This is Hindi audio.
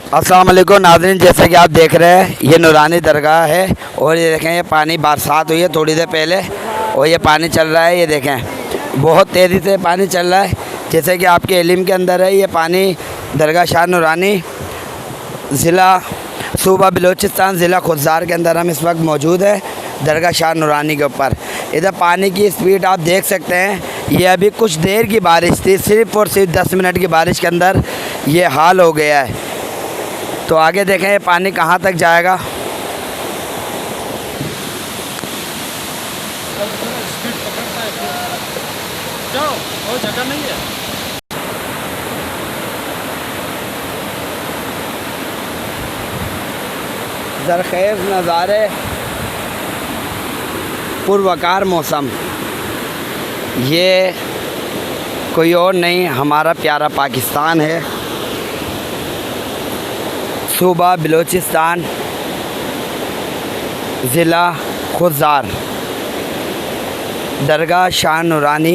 अस्सलाम वालेकुम नाज़रीन, जैसे कि आप देख रहे हैं ये नूरानी दरगाह है। और ये देखें, ये पानी बरसात हुई है थोड़ी देर पहले और ये पानी चल रहा है। ये देखें बहुत तेज़ी से पानी चल रहा है। जैसे कि आपके इल्म के अंदर है, ये पानी दरगाह शाह नूरानी ज़िला सूबा बलूचिस्तान ज़िला खुदजार के अंदर हम इस वक्त मौजूद है, दरगाह शाह नूरानी के ऊपर। इधर पानी की स्पीड आप देख सकते हैं। ये अभी कुछ देर की बारिश थी, सिर्फ़ और सिर्फ 10 मिनट की बारिश के अंदर ये हाल हो गया है। तो आगे देखें ये पानी कहाँ तक जाएगा। स्पीड पकड़ता है जाओ, और जगह नहीं है। ज़रख़ेज़ नज़ारे, पुरवकार मौसम, ये कोई और नहीं हमारा प्यारा पाकिस्तान है। सूबा बलूचिस्तान ज़िला खुदजार, दरगाह शाह नूरानी